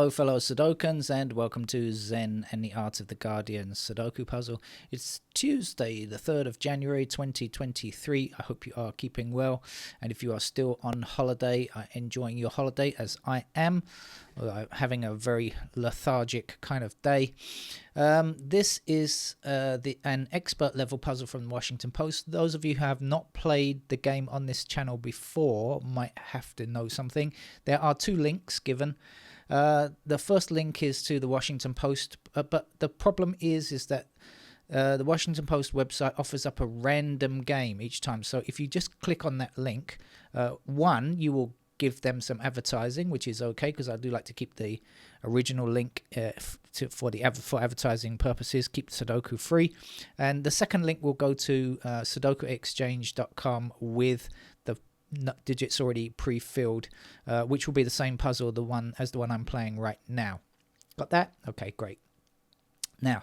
Hello fellow Sudokans, and welcome to Zen and the Art of the Guardian Sudoku puzzle. It's Tuesday the 3rd of January 2023. I hope you are keeping well, and if you are still on holiday, enjoying your holiday as I am, having a very lethargic kind of day. This is an expert level puzzle from the Washington Post. Those of you who have not played the game on this channel before might have to know something. There are two links given. The first link is to the Washington Post, but the problem is that the Washington Post website offers up a random game each time. So if you just click on that link, one, you will give them some advertising, which is okay because I do like to keep the original link for advertising purposes, keep Sudoku free. And the second link will go to sudokuexchange.com with the digits already pre-filled, which will be the same puzzle as the one I'm playing right now. Got that? Okay, great. Now,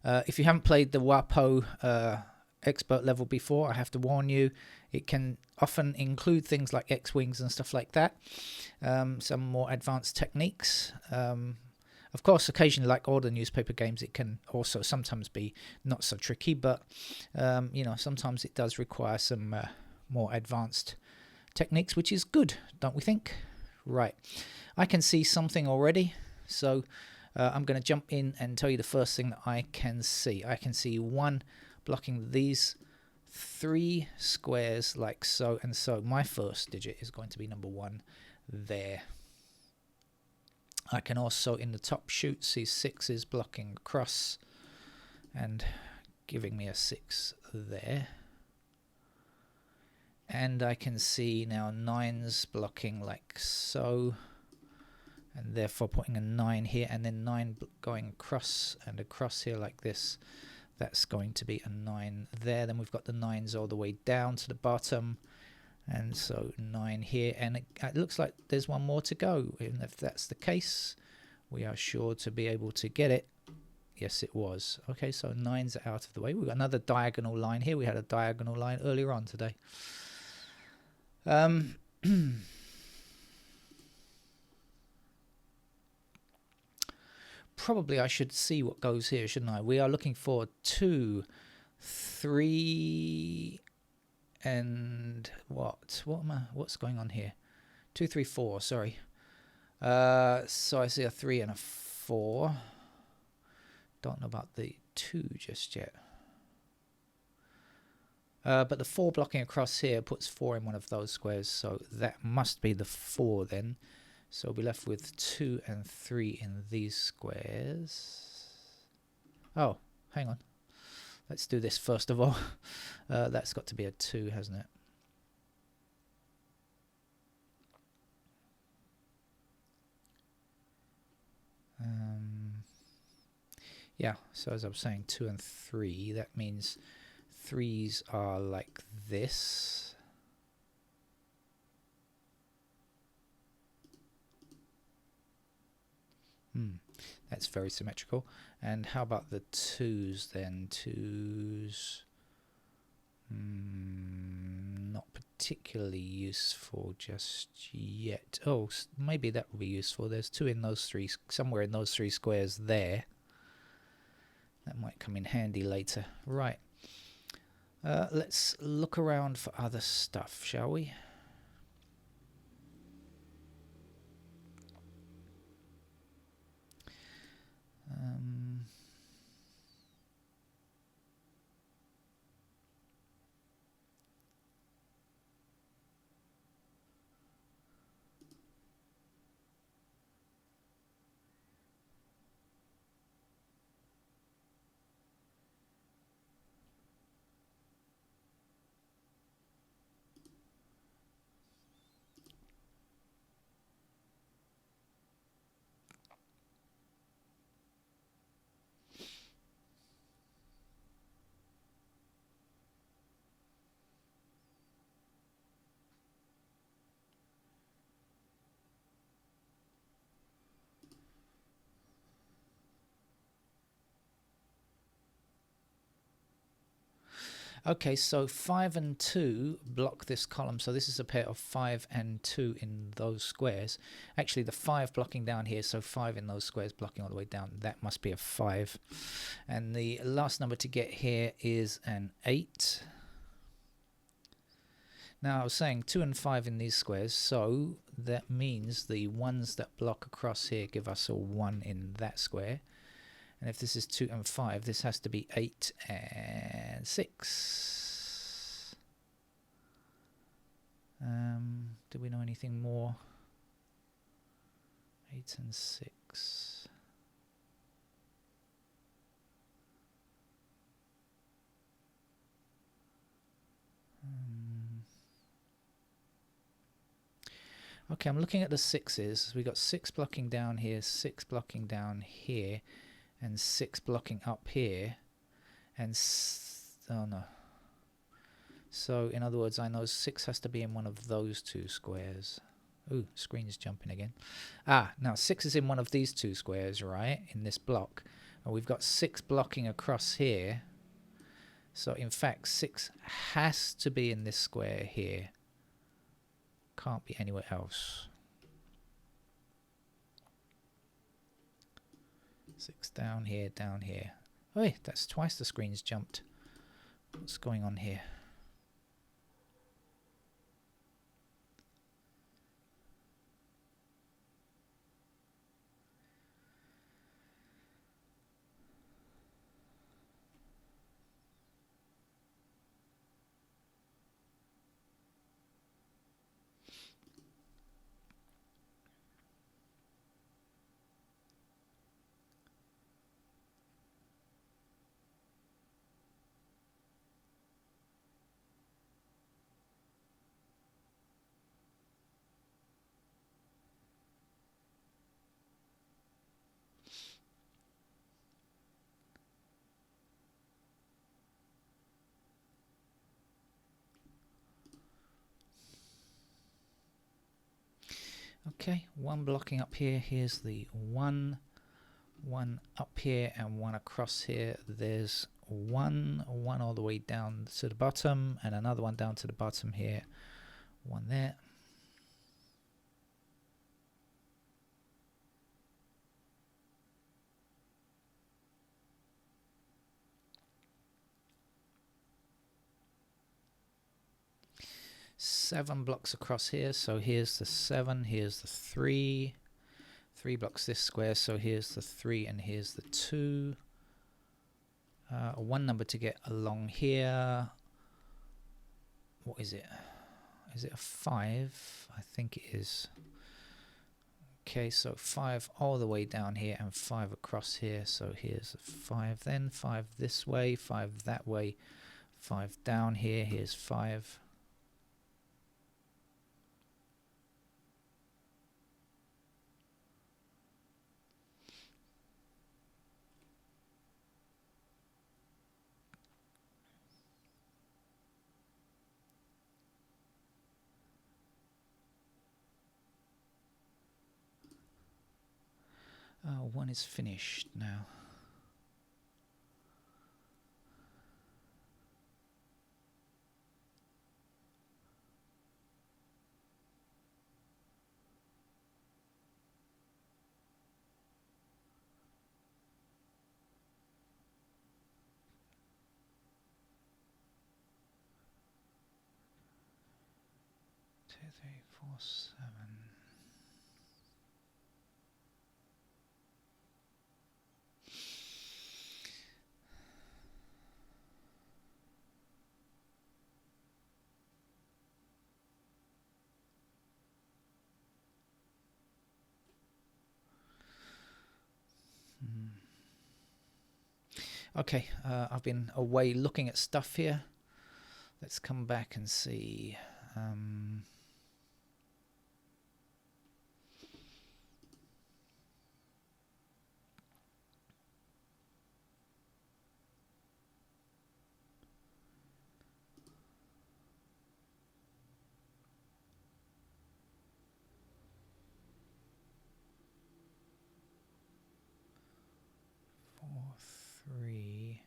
if you haven't played the WAPO expert level before, I have to warn you, it can often include things like X-Wings and stuff like that, some more advanced techniques. Of course, occasionally, like all the newspaper games, it can also sometimes be not so tricky, but sometimes it does require some more advanced techniques, which is good, don't we think? Right, I can see something already, so I'm going to jump in and tell you the first thing that I can see. I can see one blocking these three squares like so and so. My first digit is going to be number 1 there. I can also in the top chute see 6s blocking across and giving me a 6 there. And I can see now 9s blocking like so, and therefore putting a 9 here, and then 9 going across and across here like this. That's going to be a 9 there. Then we've got the 9s all the way down to the bottom, and so 9 here, and it looks like there's one more to go. And if that's the case, we are sure to be able to get it. Yes, it was. Okay, so 9s are out of the way. We've got another diagonal line here. We had a diagonal line earlier on today. Probably I should see what goes here, shouldn't I? We are looking for 2, 3, and what's going on here? 2, 3, 4. Sorry. So I see a 3 and a 4. Don't know about the 2 just yet. But the 4 blocking across here puts 4 in one of those squares, so that must be the 4 then. So we'll be left with 2 and 3 in these squares. Oh, hang on. Let's do this first of all. That's got to be a 2, hasn't it? Yeah, so as I was saying, 2 and 3, that means 3s are like this. That's very symmetrical. And how about the 2s then? 2s, not particularly useful just yet. Oh, maybe that will be useful. There's 2 in those 3, somewhere in those 3 squares there. That might come in handy later. Right. Let's look around for other stuff, shall we? Okay, so 5 and 2 block this column. So this is a pair of 5 and 2 in those squares. Actually, the 5 blocking down here, so 5 in those squares blocking all the way down. That must be a 5. And the last number to get here is an 8. Now, I was saying 2 and 5 in these squares, so that means the ones that block across here give us a 1 in that square. And if this is 2 and 5, this has to be 8 and 6. Do we know anything more? 8 and 6. Okay, I'm looking at the 6s. We got 6 blocking down here, 6 blocking down here, and 6 blocking up here, and oh no. So in other words, I know 6 has to be in one of those 2 squares. Ooh, screen's jumping again. Now 6 is in one of these 2 squares, right? In this block. And we've got 6 blocking across here. So in fact, 6 has to be in this square here. Can't be anywhere else. 6 down here, down here. Oh, wait, that's twice the screen's jumped. What's going on here? Okay, 1 blocking up here. Here's the 1 up here and 1 across here. There's 1 all the way down to the bottom, and another 1 down to the bottom here. 1 there. Seven blocks across here, so here's the 7, here's the 3. 3 blocks this square, so here's the 3 and here's the 2. 1 number to get along here. What is it? Is it a 5? I think it is. Okay, so 5 all the way down here and 5 across here. So here's a 5 then, 5 this way, 5 that way, 5 down here, here's 5. One is finished now. Two, three, 4, 7. Okay, I've been away looking at stuff here. Let's come back and see. 4, 3.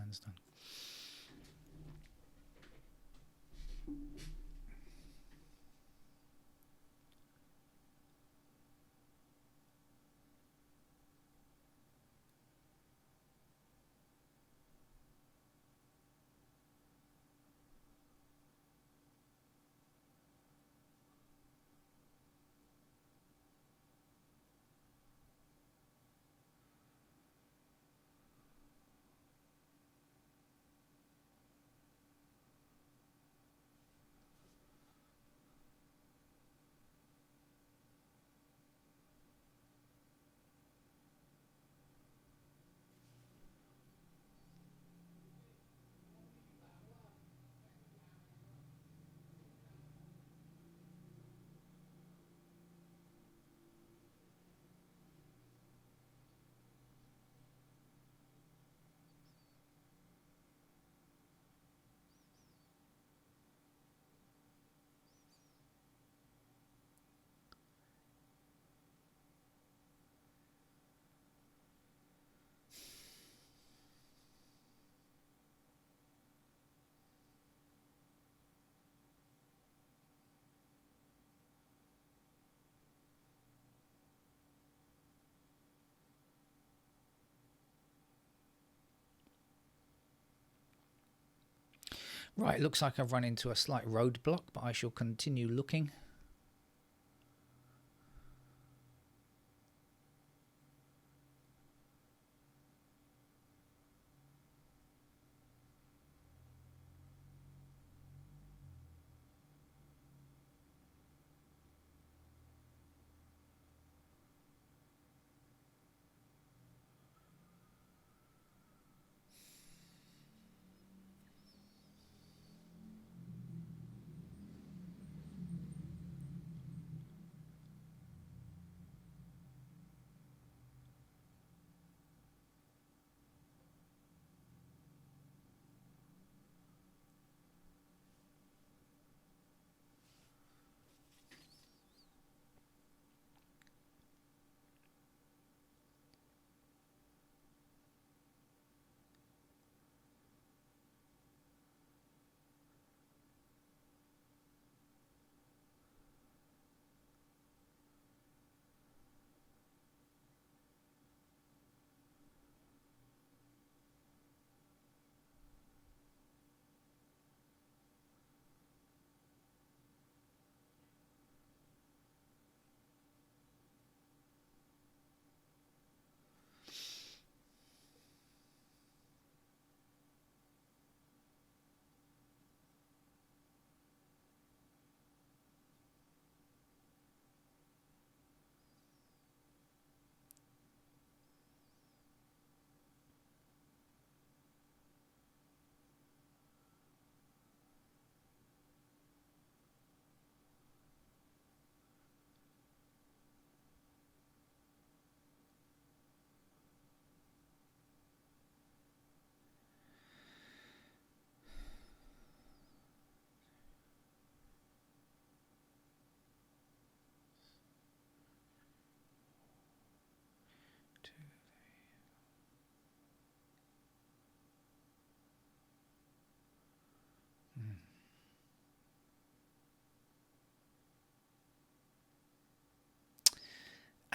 line's done. Right, looks like I've run into a slight roadblock, but I shall continue looking.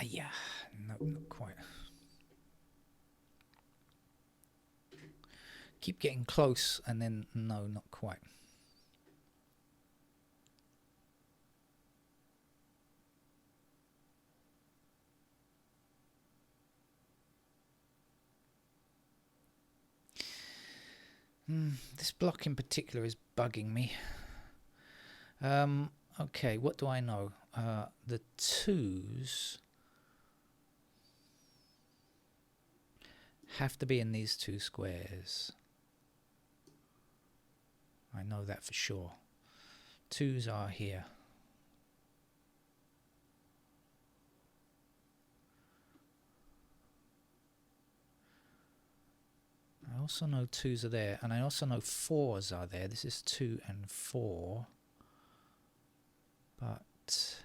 Yeah, no, not quite. Keep getting close, and then no, not quite. This block in particular is bugging me. Okay, what do I know? The twos have to be in these two squares. I know that for sure. Twos are here. I also know twos are there, and I also know fours are there. This is 2 and 4. But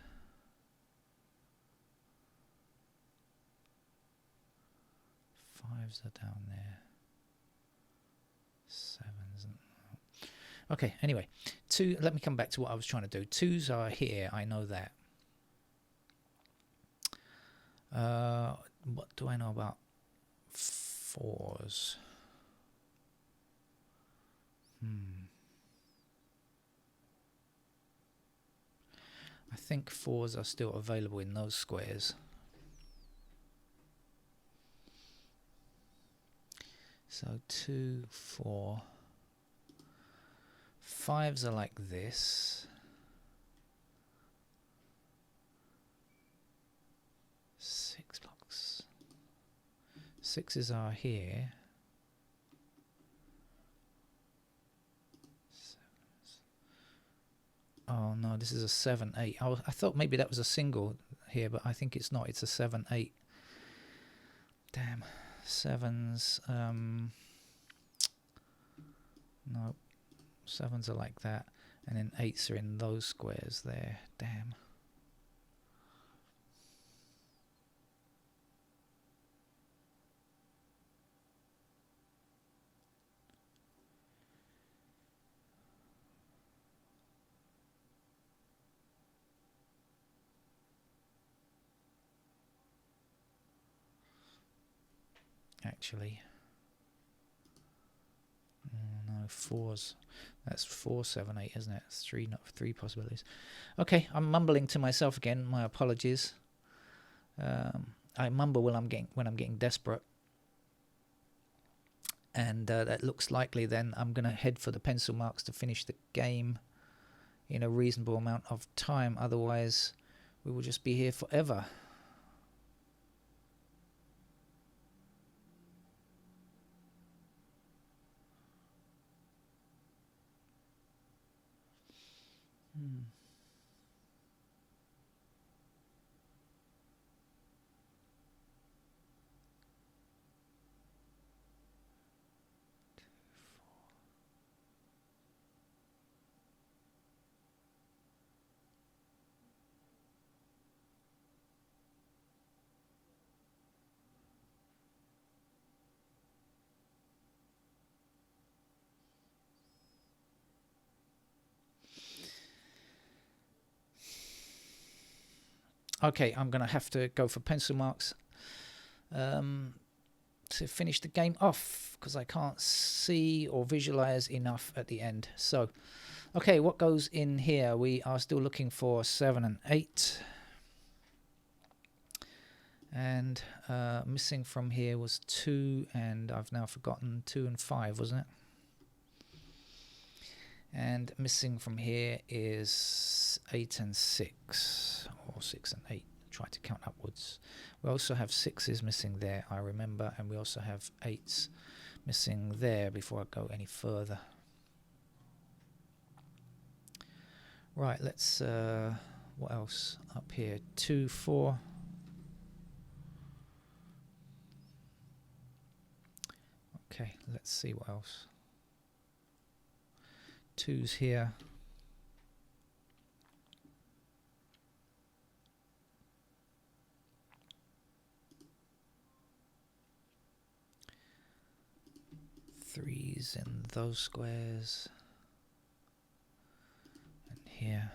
fives are down there. Sevens. Okay, anyway, let me come back to what I was trying to do. Twos are here, I know that. What do I know about fours? I think fours are still available in those squares. So 2, 4. Fives are like this. Six blocks. Sixes are here. Sevens. Oh no, this is a 7, 8. I thought maybe that was a single here, but I think it's not. It's a 7, 8. Damn. Sevens. No. Sevens are like that. And then eights are in those squares there. Damn. Actually. No, fours. That's 4, 7, 8, isn't it? It's three, not three possibilities. Okay, I'm mumbling to myself again. My apologies. I mumble when I'm getting desperate, and that looks likely. Then I'm gonna head for the pencil marks to finish the game in a reasonable amount of time. Otherwise, we will just be here forever. Okay, I'm going to have to go for pencil marks to finish the game off because I can't see or visualize enough at the end. So, okay, what goes in here? We are still looking for 7 and 8. And missing from here was 2, and I've now forgotten 2 and 5, wasn't it? And missing from here is 8 and 6, or 6 and 8. Try to count upwards. We also have 6s missing there, I remember, and we also have 8s missing there before I go any further. Right, let's, what else up here? 2, 4. Okay, let's see what else. 2's here. Threes in those squares. And here.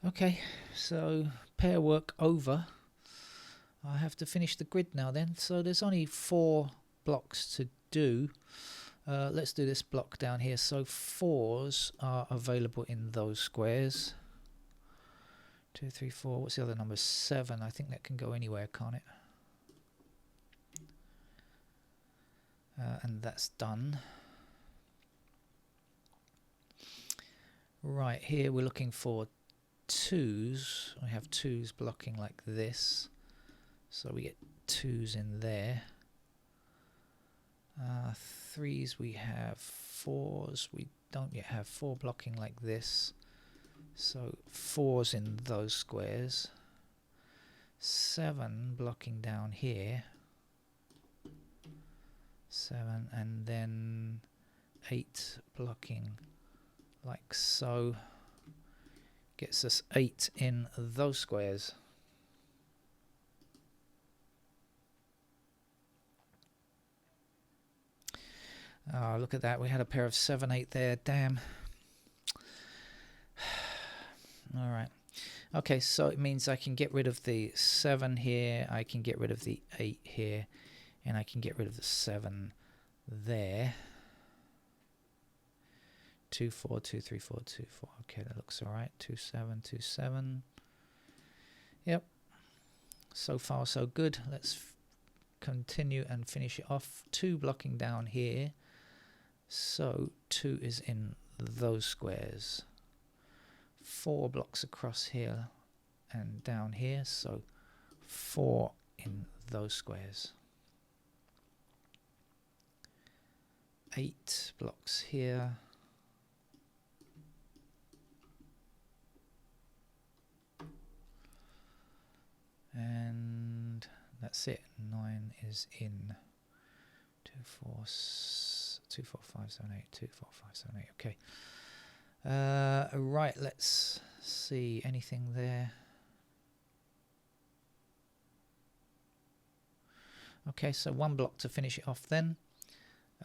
Okay, so pair work over. I have to finish the grid now then. So there's only 4 blocks to do. Let's do this block down here. So 4s are available in those squares. 2, 3, 4. What's the other number? 7. I think that can go anywhere, can't it? and that's done. Right, here we're looking for 2s. We have 2s blocking like this, so we get 2s in there. 3s, we have 4s. We don't yet have 4 blocking like this, so 4s in those squares. 7 blocking down here, 7, and then 8 blocking like so. Gets us 8 in those squares. Oh, look at that. We had a pair of 7, 8 there. Damn. All right. Okay, so it means I can get rid of the 7 here. I can get rid of the 8 here. And I can get rid of the 7 there. 2, 4, 2, 3, 4, 2, 4. Okay, that looks all right. 2, 7, 2, 7. Yep. So far, so good. Let's continue and finish it off. 2 blocking down here. So 2 is in those squares. 4 blocks across here and down here. So 4 in those squares. 8 blocks here. And that's it. 9 is in. 2, 4, 2, 4, 5, 7, 8. 2, 4, 5, 7, 8. Okay. Right. Let's see. Anything there? Okay. So 1 block to finish it off then.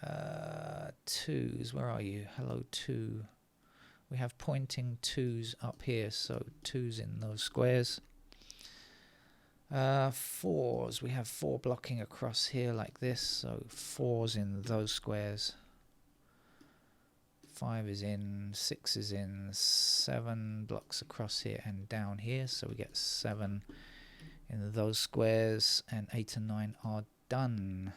2s. Where are you? Hello, 2. We have pointing 2s up here. So 2s in those squares. 4s, we have 4 blocking across here like this, so 4s in those squares. 5 is in, 6 is in, 7 blocks across here and down here, so we get 7 in those squares, and 8 and 9 are done.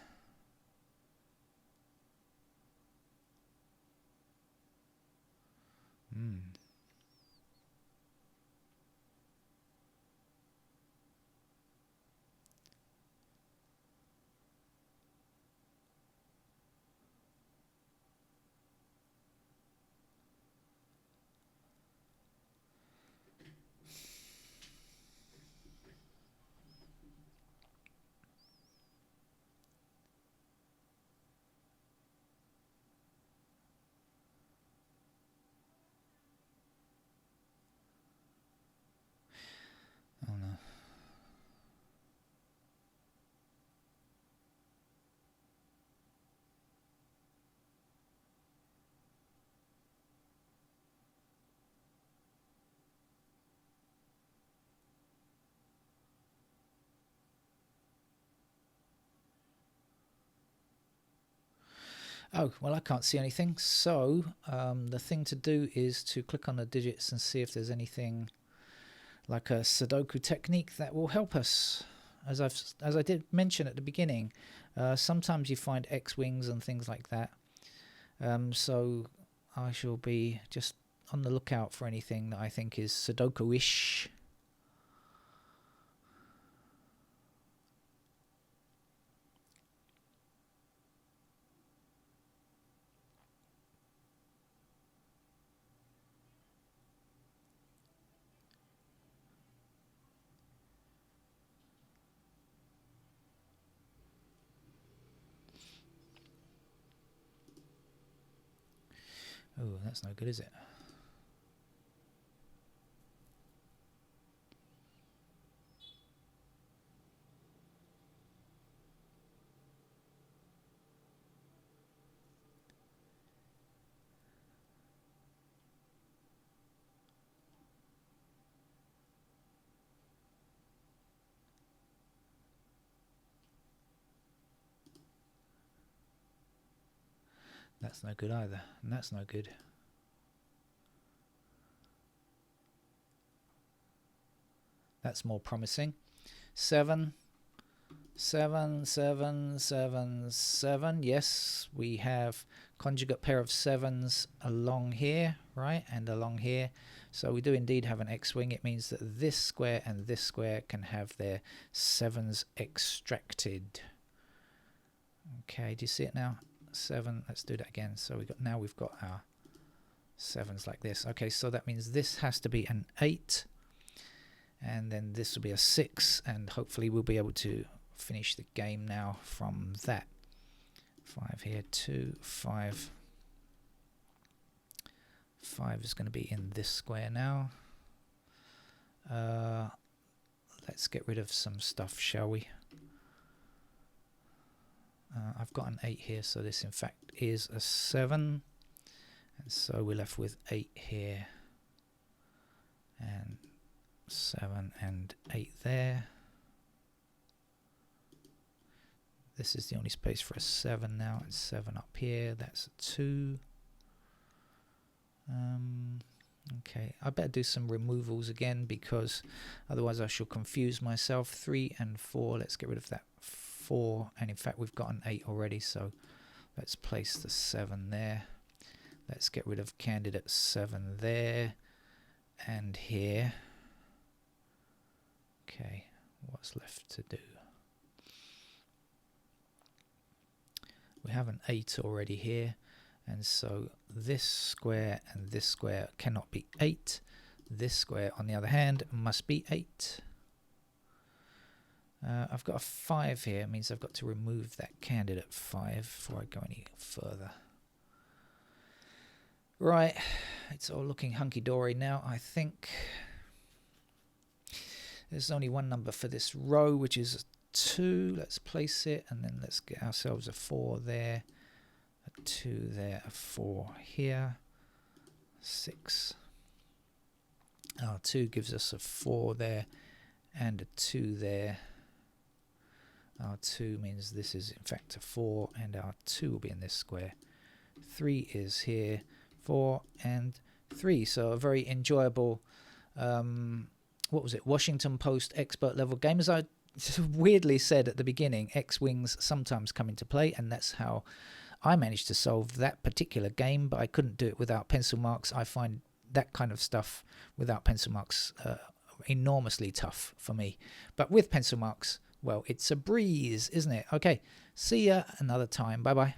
Oh no. Oh, well, I can't see anything. So the thing to do is to click on the digits and see if there's anything like a Sudoku technique that will help us. As I did mention at the beginning, sometimes you find X-wings and things like that. So I shall be just on the lookout for anything that I think is Sudoku-ish. Oh, that's no good, is it? That's no good either, and that's no good. That's more promising. 7, 7, 7, 7, 7. Yes, we have conjugate pair of 7s along here, right, and along here. So we do indeed have an x-wing. It means that this square and this square can have their 7s extracted. Okay, do you see it now? 7. Let's do that again. So we've got our 7s like this. Okay, so that means this has to be an 8, and then this will be a 6, and hopefully we'll be able to finish the game now from that. 5 here, 2, 5. 5 is going to be in this square now. Let's get rid of some stuff, shall we? I've got an 8 here, so this in fact is a 7. And so we're left with 8 here. And 7 and 8 there. This is the only space for a 7 now, and 7 up here. That's a 2. Okay, I better do some removals again, because otherwise I shall confuse myself. 3 and 4. Let's get rid of that 4. And in fact, we've got an 8 already, so let's place the 7 there. Let's get rid of candidate 7 there and here. Okay, what's left to do? We have an 8 already here, and so this square and this square cannot be 8. This square, on the other hand, must be 8. I've got a 5 here. It means I've got to remove that candidate 5 before I go any further. Right, it's all looking hunky-dory now, I think. There's only one number for this row, which is 2. Let's place it, and then let's get ourselves a 4 there, a 2 there, a 4 here, 6. Our 2 gives us a 4 there and a 2 there. Our 2 means this is in fact a 4, and our 2 will be in this square. 3 is here, 4 and 3. So a very enjoyable, what was it, Washington Post expert level game. As I weirdly said at the beginning, X-Wings sometimes come into play, and that's how I managed to solve that particular game, but I couldn't do it without pencil marks. I find that kind of stuff without pencil marks enormously tough for me. But with pencil marks, well, it's a breeze, isn't it? Okay, see ya another time. Bye-bye.